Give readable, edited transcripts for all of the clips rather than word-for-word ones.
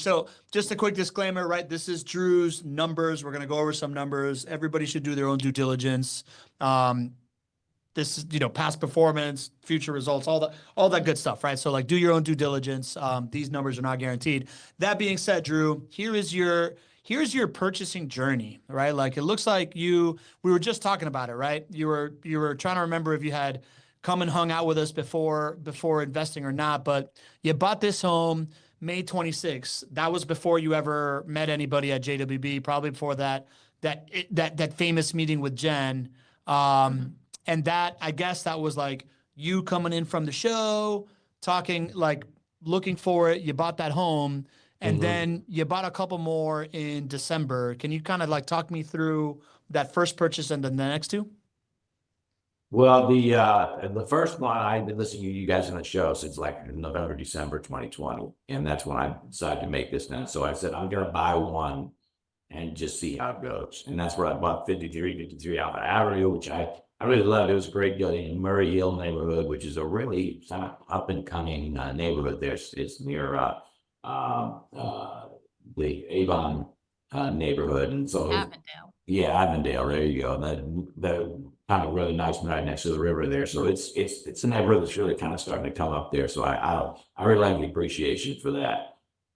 So just a quick disclaimer, right? This is Drew's numbers. We're going to go over some numbers. Everybody should do their own due diligence. This is, past performance, future results, all that good stuff, right? So like do your own due diligence. These numbers are not guaranteed. That being said, Drew, here's your purchasing journey, right? Like it looks like we were just talking about it, right? You were trying to remember if you had come and hung out with us before investing or not, but you bought this home May 26th. That was before you ever met anybody at JWB, probably before that famous meeting with Jen. And that, I guess that was like you coming in from the show, talking, like looking for it. You bought that home and then you bought a couple more in December. Can you kind of like talk me through that first purchase and then the next two? Well, the first one, I've been listening to you guys on the show since like November, December 2020. And that's when I decided to make this now. So I said, I'm going to buy one and just see how it goes. And that's where I bought 53 Alpha Avenue, which I really loved. It was a great deal in Murray Hill neighborhood, which is a really up and coming neighborhood there. It's near the Avon neighborhood. And so, Avondale. yeah, Avondale, there you go. And the kind of really nice right next to the river there. So it's a neighborhood that's really kind of starting to come up there. So I really like the appreciation for that.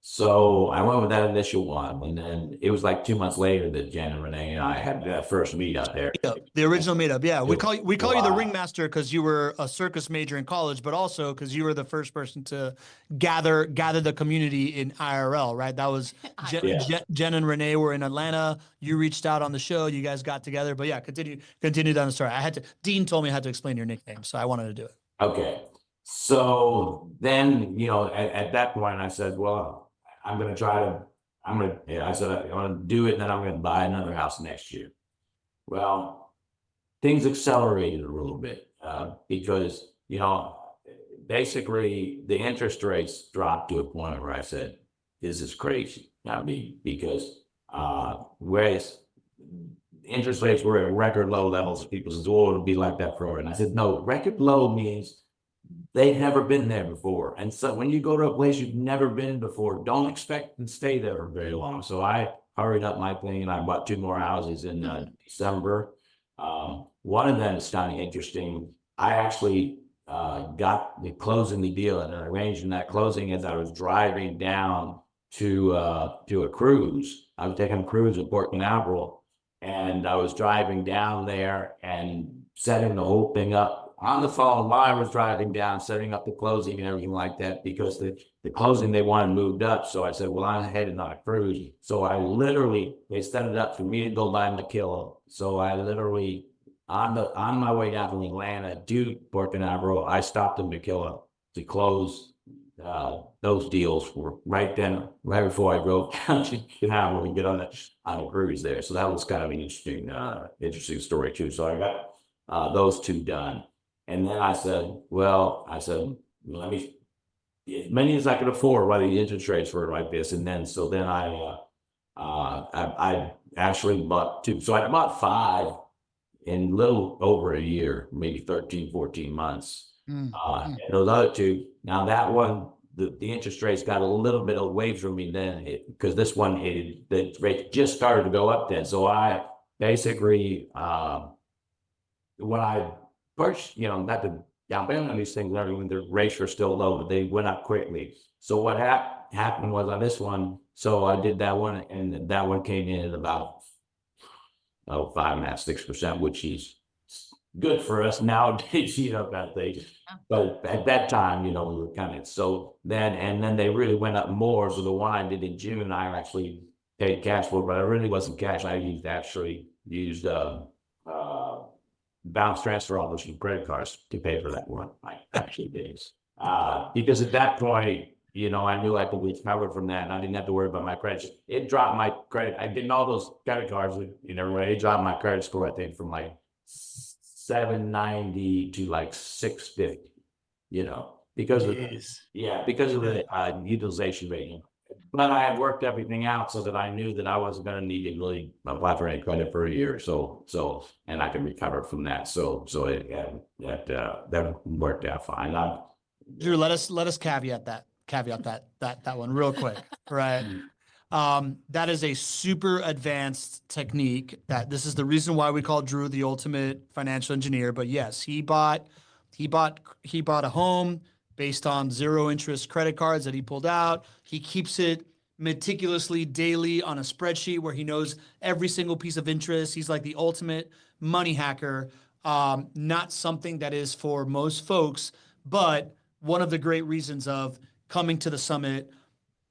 So I went with that initial one, and then it was like 2 months later that Jen and Renee and I had that first meet up there. The original meetup, yeah. We call you the ringmaster because you were a circus major in college, but also because you were the first person to gather the community in IRL, right? That was Jen and Renee were in Atlanta. You reached out on the show. You guys got together, but yeah, continue down the story. Dean told me I had to explain your nickname, so I wanted to do it. Okay, so then at that point I said, well, I said, I'm going to do it, and then I'm going to buy another house next year. Well, things accelerated a little bit because, basically the interest rates dropped to a point where I said, this is crazy. I mean, because whereas interest rates were at record low levels, people said, oh, it'll be like that forever. And I said, no, record low means they've never been there before. And so when you go to a place you've never been before, don't expect to stay there for very long. So I hurried up my thing and I bought 2 more houses in December. One of them is kind of interesting. I actually got the closing the deal and arranging that closing as I was driving down to a cruise. I was taking a cruise at Port Canaveral, and I was driving down there and setting the whole thing up on the phone while I was driving down, setting up the closing and everything like that, because the closing they wanted moved up. So I said, well, I'm heading on a cruise. So they set it up for me to go down to Killo. So I literally, on my way down from Atlanta to Port Canaveral, I stopped in Killo to close those deals for right before I drove down to Canaveral and get on a cruise there. So that was kind of an interesting story too. So I got those 2 done. And then I said, let me, as many as I could afford while the interest rates were like this. And then, I actually bought 2. So I bought 5 in a little over a year, maybe 13, 14 months. And those other 2, now that one, the interest rates got a little bit away from me then, because this one, the rate just started to go up then. So I basically, when I first, not the down payment on these things, when the rates were still low, but they went up quickly. So what happened was on this one, so I did that one, and that one came in at about 5.5–6%, which is good for us nowadays, that thing. But at that time, we were kind of then they really went up more. So the one I did in June, I actually paid cash for, but it really wasn't cash. I used bounce transfer all those credit cards to pay for that one. I actually did. Because at that point, I knew I could be covered from that, and I didn't have to worry about my credit. It dropped my credit. I did all those credit cards, it dropped my credit score, I think, from like 790 to like 650, because of the utilization rate. But I had worked everything out so that I knew that I wasn't going to need to really apply for any credit for a year. So, and I could recover from that. So that worked out fine. Drew, let us caveat that. caveat that one real quick, right? That is a super advanced technique that this is the reason why we call Drew the ultimate financial engineer. But yes, he bought a home based on 0 interest credit cards that he pulled out. He keeps it meticulously daily on a spreadsheet where he knows every single piece of interest. He's like the ultimate money hacker. Not something that is for most folks, but one of the great reasons of coming to the summit,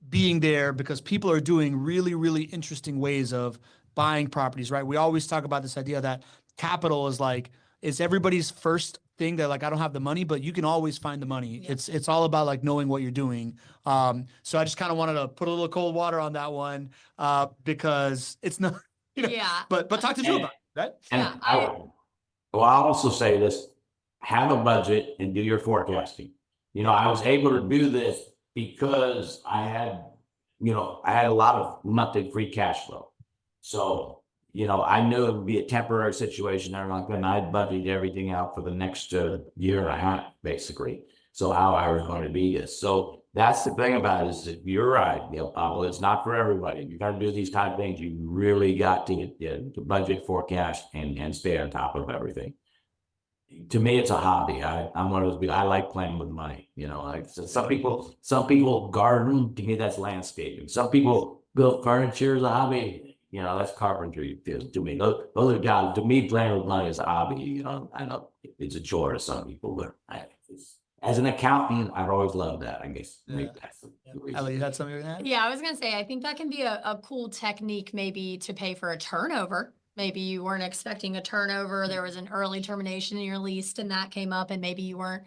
being there, because people are doing really, really interesting ways of buying properties, right? We always talk about this idea that capital is everybody's first thing. That like, I don't have the money, but you can always find the money. Yeah. It's all about like knowing what you're doing. So I just kind of wanted to put a little cold water on that one, because it's not, Yeah. but talk to Drew about it, right? And Yeah, well, I'll also say this, have a budget and do your forecasting. I was able to do this because I had a lot of monthly free cash flow. So, I knew it would be a temporary situation. I'm not going to, I'd budget everything out for the next year and a half, basically. So how I was going to be this. So that's the thing about it, is that you're right, Pablo, it's not for everybody. You got to do these type of things. You really got to get to budget, forecast, and stay on top of everything. To me, it's a hobby. I'm one of those people. I like playing with money. Like some people garden. To me, that's landscaping. Some people build furniture as a hobby. That's carpentry. To me, those are guys. To me, playing with money is a hobby. I know it's a chore to some people, but as an accountant, I've always loved that. I guess maybe that's the reason. Ellie, you had something to add? Yeah, I was gonna say, I think that can be a cool technique maybe to pay for a turnover. Maybe you weren't expecting a turnover, there was an early termination in your lease and that came up and maybe you weren't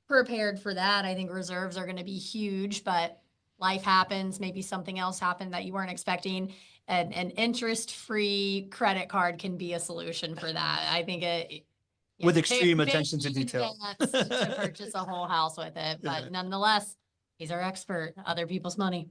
prepared for that. I think reserves are gonna be huge, but life happens, maybe something else happened that you weren't expecting. An interest-free credit card can be a solution for that. I think With big- extreme big attention to detail. advance to purchase a whole house with it, Yeah. but nonetheless, he's our expert, other people's money.